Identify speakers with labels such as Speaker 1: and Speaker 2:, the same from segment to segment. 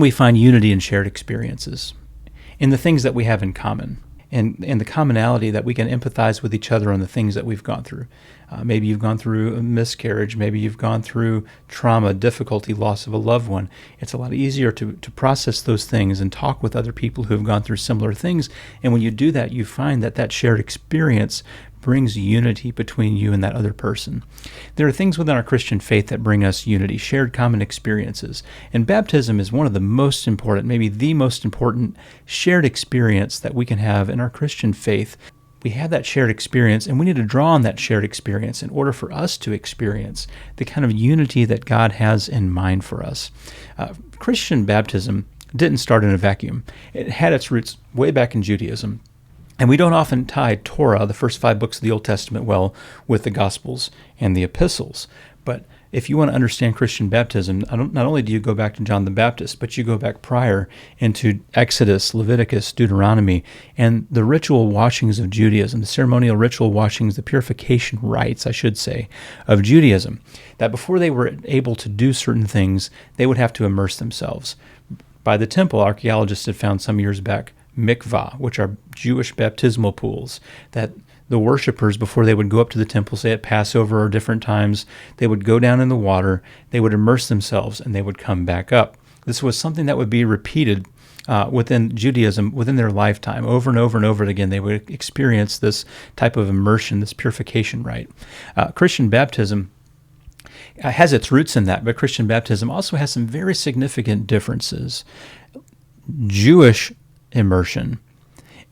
Speaker 1: we find unity in shared experiences, in the things that we have in common, and the commonality that we can empathize with each other on the things that we've gone through. Maybe you've gone through a miscarriage. Maybe you've gone through trauma, difficulty, loss of a loved one. It's a lot easier to process those things and talk with other people who have gone through similar things. And when you do that, you find that shared experience brings unity between you and that other person. There are things within our Christian faith that bring us unity, shared common experiences. And baptism is one of the most important, maybe the most important shared experience that we can have in our Christian faith. We have that shared experience, and we need to draw on that shared experience in order for us to experience the kind of unity that God has in mind for us. Christian baptism didn't start in a vacuum. It had its roots way back in Judaism. And we don't often tie Torah, the first 5 books of the Old Testament, well with the Gospels and the epistles. But if you want to understand Christian baptism, not only do you go back to John the Baptist, but you go back prior into Exodus, Leviticus, Deuteronomy, and the ritual washings of Judaism, the ceremonial ritual washings, the purification rites, I should say, of Judaism, that before they were able to do certain things, they would have to immerse themselves. By the temple, archaeologists had found some years back mikvah, which are Jewish baptismal pools that the worshipers, before they would go up to the temple, say at Passover or different times, they would go down in the water, they would immerse themselves, and they would come back up. This was something that would be repeated within Judaism, within their lifetime, over and over and over again. They would experience this type of immersion, this purification rite. Christian baptism has its roots in that, but Christian baptism also has some very significant differences. Jewish immersion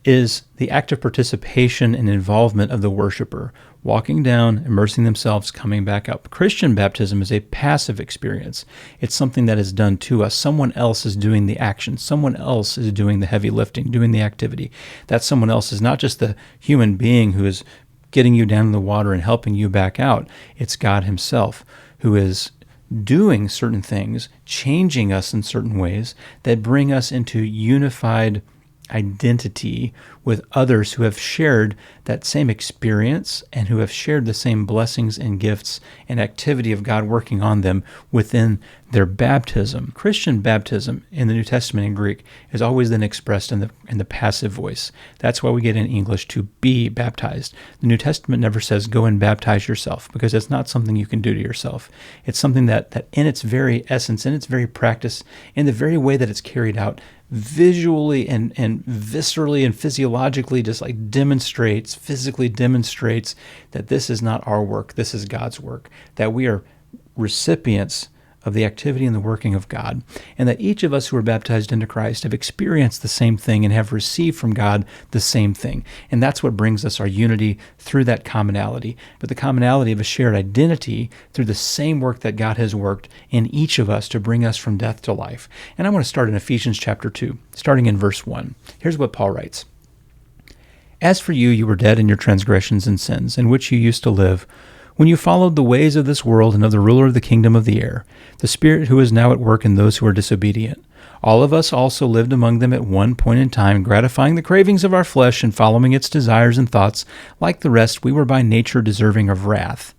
Speaker 1: is the active participation and involvement of the worshiper, walking down, immersing themselves, coming back up. Christian baptism is a passive experience. It's something that is done to us. Someone else is doing the action. Someone else is doing the heavy lifting, doing the activity. That someone else is not just the human being who is getting you down in the water and helping you back out. It's God himself who is doing certain things, changing us in certain ways that bring us into unified identity with others who have shared that same experience and who have shared the same blessings and gifts and activity of God working on them within their baptism. Christian baptism in the New Testament in Greek is always then expressed in the passive voice. That's why we get in English to be baptized. The New Testament never says go and baptize yourself, because it's not something you can do to yourself. It's something that in its very essence, in its very practice, in the very way that it's carried out, visually and viscerally and physiologically just like physically demonstrates that this is not our work, this is God's work, that we are recipients of the activity and the working of God, and that each of us who are baptized into Christ have experienced the same thing and have received from God the same thing. And that's what brings us our unity through that commonality, but the commonality of a shared identity through the same work that God has worked in each of us to bring us from death to life. And I want to start in Ephesians chapter 2, starting in verse 1. Here's what Paul writes. As for you, you were dead in your transgressions and sins, in which you used to live, when you followed the ways of this world and of the ruler of the kingdom of the air, the spirit who is now at work in those who are disobedient. All of us also lived among them at one point in time, gratifying the cravings of our flesh and following its desires and thoughts. Like the rest, we were by nature deserving of wrath.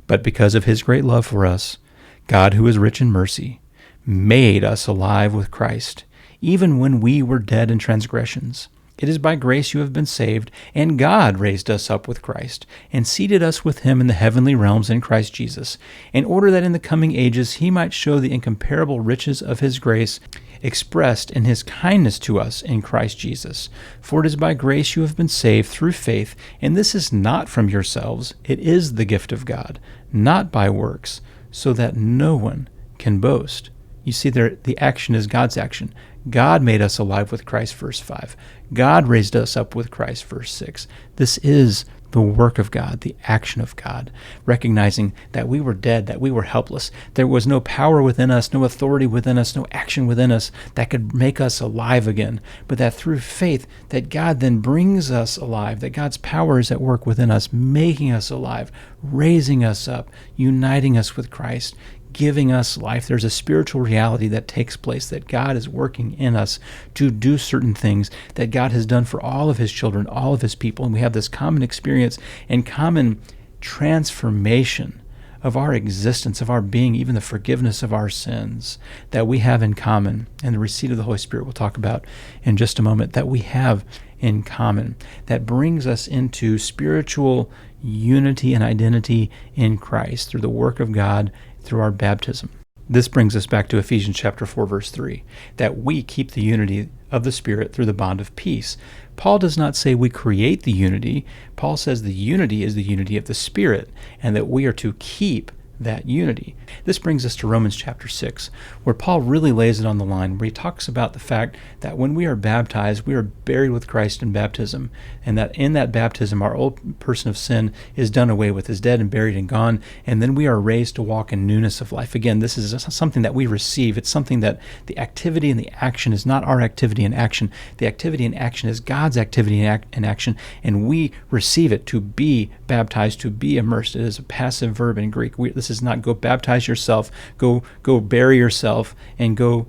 Speaker 1: But because of his great love for us, God, who is rich in mercy, made us alive with Christ, even when we were dead in transgressions. It is by grace you have been saved, and God raised us up with Christ, and seated us with him in the heavenly realms in Christ Jesus, in order that in the coming ages he might show the incomparable riches of his grace, expressed in his kindness to us in Christ Jesus. For it is by grace you have been saved through faith, and this is not from yourselves, it is the gift of God, not by works, so that no one can boast. You see there, the action is God's action. God made us alive with Christ, verse 5. God raised us up with Christ, verse 6. This is the work of God, the action of God, recognizing that we were dead, that we were helpless. There was no power within us, no authority within us, no action within us that could make us alive again, but that through faith, that God then brings us alive, that God's power is at work within us, making us alive, raising us up, uniting us with Christ, giving us life. There's a spiritual reality that takes place, that God is working in us to do certain things that God has done for all of his children, all of his people. And we have this common experience and common transformation of our existence, of our being, even the forgiveness of our sins that we have in common, and the receipt of the Holy Spirit we'll talk about in just a moment, that we have in common, that brings us into spiritual unity and identity in Christ through the work of God, through our baptism. This brings us back to Ephesians chapter 4, verse 3, that we keep the unity of the Spirit through the bond of peace. Paul does not say we create the unity. Paul says the unity is the unity of the Spirit, and that we are to keep that unity. This brings us to Romans chapter 6, where Paul really lays it on the line, where he talks about the fact that when we are baptized, we are buried with Christ in baptism, and that in that baptism, our old person of sin is done away with, is dead and buried and gone, and then we are raised to walk in newness of life. Again, this is something that we receive. It's something that the activity and the action is not our activity and action. The activity and action is God's activity and action, and we receive it to be baptized, to be immersed. It is a passive verb in Greek. This is not go baptize yourself, go bury yourself, and go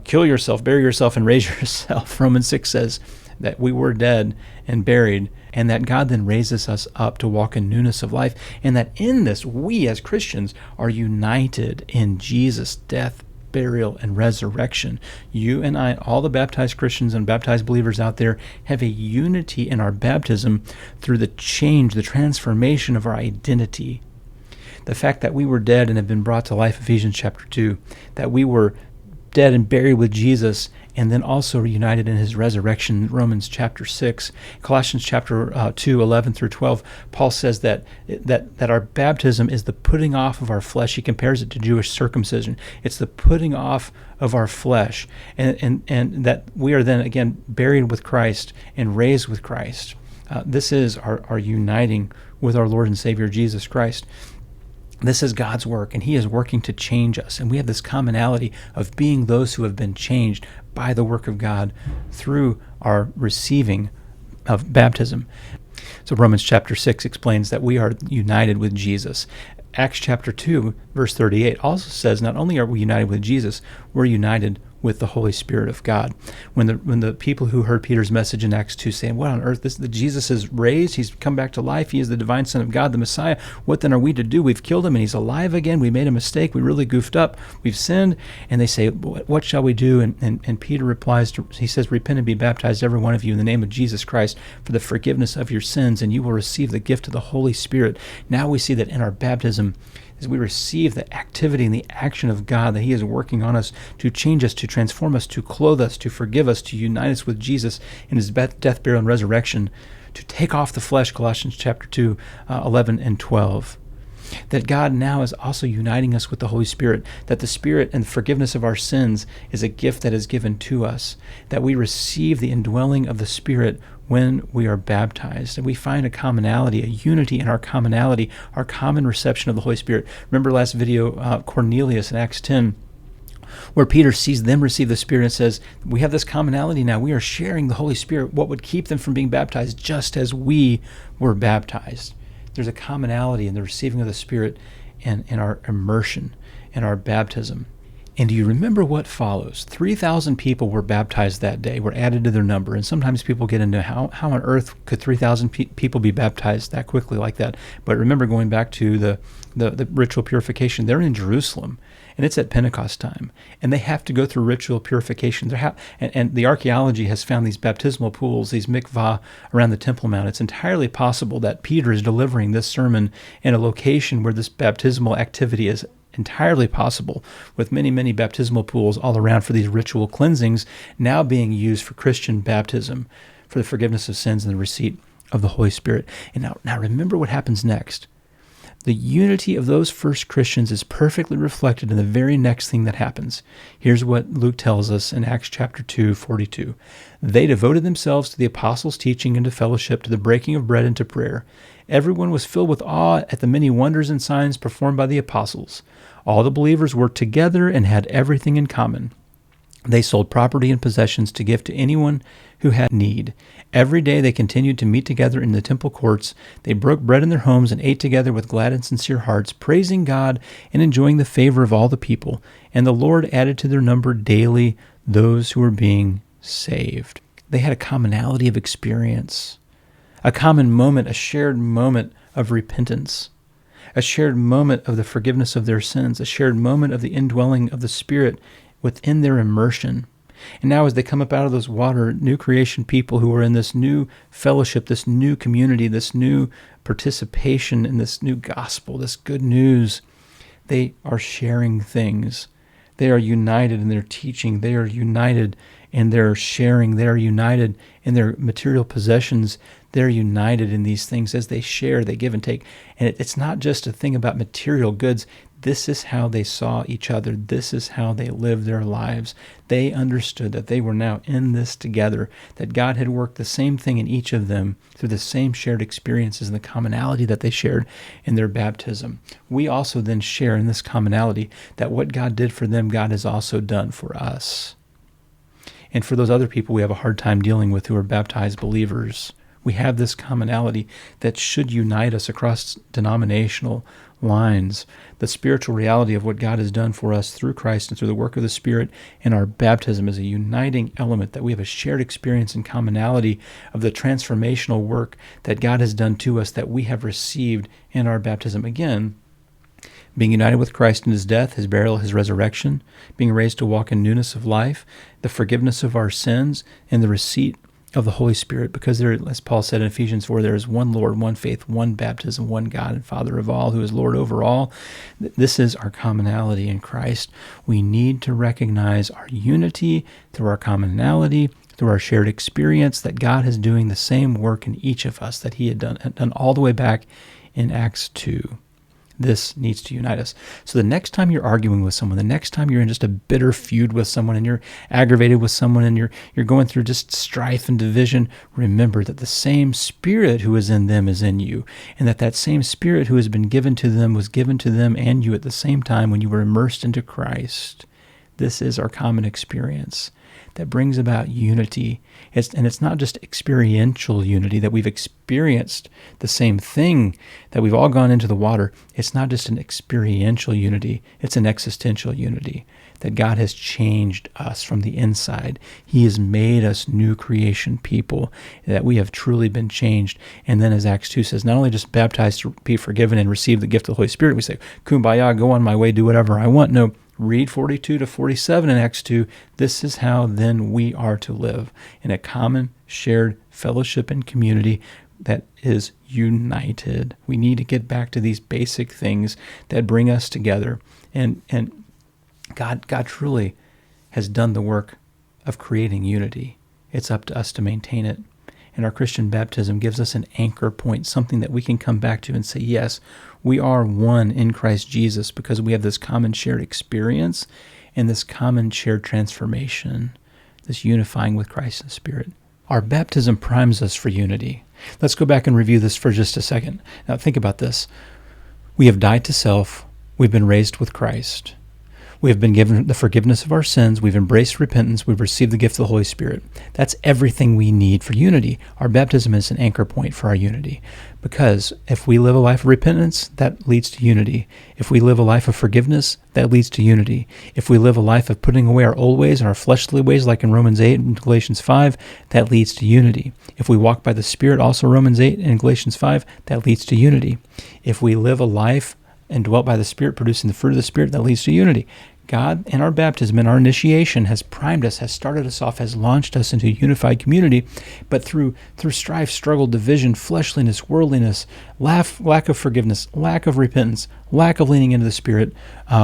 Speaker 1: kill yourself, bury yourself, and raise yourself. Romans 6 says that we were dead and buried, and that God then raises us up to walk in newness of life, and that in this, we as Christians are united in Jesus' death, burial, and resurrection. You and I, all the baptized Christians and baptized believers out there, have a unity in our baptism through the change, the transformation of our identity. The fact that we were dead and have been brought to life, Ephesians chapter 2, that we were dead and buried with Jesus, and then also reunited in his resurrection, Romans chapter 6. Colossians chapter 2, 11 through 12, Paul says that our baptism is the putting off of our flesh. He compares it to Jewish circumcision. It's the putting off of our flesh, and that we are then again buried with Christ and raised with Christ. This is our uniting with our Lord and Savior Jesus Christ. This is God's work, and he is working to change us. And we have this commonality of being those who have been changed by the work of God through our receiving of baptism. So Romans chapter 6 explains that we are united with Jesus. Acts chapter 2, verse 38 also says not only are we united with Jesus, we're united with the Holy Spirit of God. When the people who heard Peter's message in Acts 2 saying, what on earth, Jesus is raised, he's come back to life, he is the divine Son of God, the Messiah, what then are we to do? We've killed him and he's alive again, we made a mistake, we really goofed up, we've sinned, and they say, what shall we do? And Peter replies, he says, repent and be baptized, every one of you, in the name of Jesus Christ, for the forgiveness of your sins, and you will receive the gift of the Holy Spirit. Now we see that in our baptism, as we receive the activity and the action of God, that he is working on us to change us, to transform us, to clothe us, to forgive us, to unite us with Jesus in his death, burial, and resurrection, to take off the flesh, Colossians chapter 2, 11 and 12. That God now is also uniting us with the Holy Spirit, that the Spirit and the forgiveness of our sins is a gift that is given to us, that we receive the indwelling of the Spirit when we are baptized, and we find a commonality, a unity in our commonality, our common reception of the Holy Spirit. Remember last video, Cornelius in Acts 10, where Peter sees them receive the Spirit and says, we have this commonality now. We are sharing the Holy Spirit, what would keep them from being baptized just as we were baptized. There's a commonality in the receiving of the Spirit and in our immersion, in our baptism. And do you remember what follows? 3,000 people were baptized that day, were added to their number. And sometimes people get into how on earth could 3,000 people be baptized that quickly like that? But remember, going back to the ritual purification, they're in Jerusalem, and it's at Pentecost time. And they have to go through ritual purification. And the archaeology has found these baptismal pools, these mikvah, around the Temple Mount. It's entirely possible that Peter is delivering this sermon in a location where this baptismal activity is entirely possible, with many, many baptismal pools all around for these ritual cleansings now being used for Christian baptism, for the forgiveness of sins and the receipt of the Holy Spirit. And now remember what happens next. The unity of those first Christians is perfectly reflected in the very next thing that happens. Here's what Luke tells us in Acts chapter 2, 42. They devoted themselves to the apostles' teaching and to fellowship, to the breaking of bread and to prayer. Everyone was filled with awe at the many wonders and signs performed by the apostles. All the believers worked together and had everything in common. They sold property and possessions to give to anyone who had need. Every day they continued to meet together in the temple courts. They broke bread in their homes and ate together with glad and sincere hearts, praising God and enjoying the favor of all the people. And the Lord added to their number daily those who were being saved. They had a commonality of experience, a common moment, a shared moment of repentance, a shared moment of the forgiveness of their sins, a shared moment of the indwelling of the Spirit within their immersion. And now as they come up out of those water, new creation people who are in this new fellowship, this new community, this new participation in this new gospel, this good news, they are sharing things. They are united in their teaching. They are united in their sharing. They are united in their material possessions. They're united in these things as they share, they give and take. And it's not just a thing about material goods. This is how they saw each other. This is how they lived their lives. They understood that they were now in this together, that God had worked the same thing in each of them through the same shared experiences and the commonality that they shared in their baptism. We also then share in this commonality that what God did for them, God has also done for us. And for those other people we have a hard time dealing with who are baptized believers, we have this commonality that should unite us across denominational lines. The spiritual reality of what God has done for us through Christ and through the work of the Spirit in our baptism is a uniting element, that we have a shared experience and commonality of the transformational work that God has done to us, that we have received in our baptism. Again, being united with Christ in his death, his burial, his resurrection, being raised to walk in newness of life, the forgiveness of our sins, and the receipt of the Holy Spirit, because there, as Paul said in Ephesians 4, there is one Lord, one faith, one baptism, one God and Father of all, who is Lord over all. This is our commonality in Christ. We need to recognize our unity through our commonality, through our shared experience, that God is doing the same work in each of us that he had done all the way back in Acts 2. This needs to unite us. So the next time you're arguing with someone, the next time you're in just a bitter feud with someone and you're aggravated with someone and you're going through just strife and division, remember that the same Spirit who is in them is in you, and that same Spirit who has been given to them was given to them and you at the same time when you were immersed into Christ. This is our common experience that brings about unity. It's not just experiential unity, that we've experienced the same thing, that we've all gone into the water. It's not just an experiential unity, it's an existential unity, that God has changed us from the inside. He has made us new creation people, that we have truly been changed. And then as Acts 2 says, not only just baptized to be forgiven and receive the gift of the Holy Spirit, we say, kumbaya, go on my way, do whatever I want. No, read 42 to 47 in Acts 2. This is how then we are to live, in a common, shared fellowship and community that is united. We need to get back to these basic things that bring us together. And God truly has done the work of creating unity. It's up to us to maintain it. And our Christian baptism gives us an anchor point, something that we can come back to and say, yes, we are one in Christ Jesus, because we have this common shared experience and this common shared transformation, this unifying with Christ and the Spirit. Our baptism primes us for unity. Let's go back and review this for just a second. Now think about this. We have died to self. We've been raised with Christ. We have been given the forgiveness of our sins. We've embraced repentance. We've received the gift of the Holy Spirit. That's everything we need for unity. Our baptism is an anchor point for our unity, because if we live a life of repentance, that leads to unity. If we live a life of forgiveness, that leads to unity. If we live a life of putting away our old ways and our fleshly ways, like in Romans 8 and Galatians 5, that leads to unity. If we walk by the Spirit, also Romans 8 and Galatians 5, that leads to unity. If we live a life and dwelt by the Spirit, producing the fruit of the Spirit, that leads to unity. God, in our baptism, in our initiation, has primed us, has started us off, has launched us into a unified community, but through strife, struggle, division, fleshliness, worldliness, lack of forgiveness, lack of repentance, lack of leaning into the Spirit,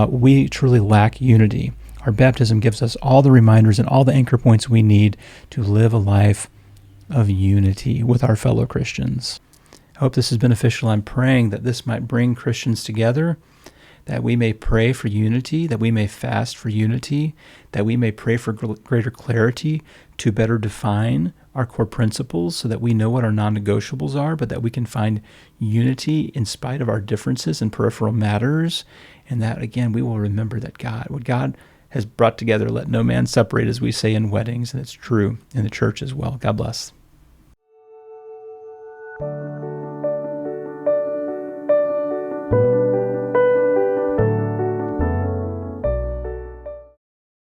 Speaker 1: we truly lack unity. Our baptism gives us all the reminders and all the anchor points we need to live a life of unity with our fellow Christians. I hope this is beneficial. I'm praying that this might bring Christians together, that we may pray for unity, that we may fast for unity, that we may pray for greater clarity to better define our core principles so that we know what our non-negotiables are, but that we can find unity in spite of our differences in peripheral matters, and that, again, we will remember that what God has brought together, let no man separate, as we say in weddings, and it's true in the church as well. God bless.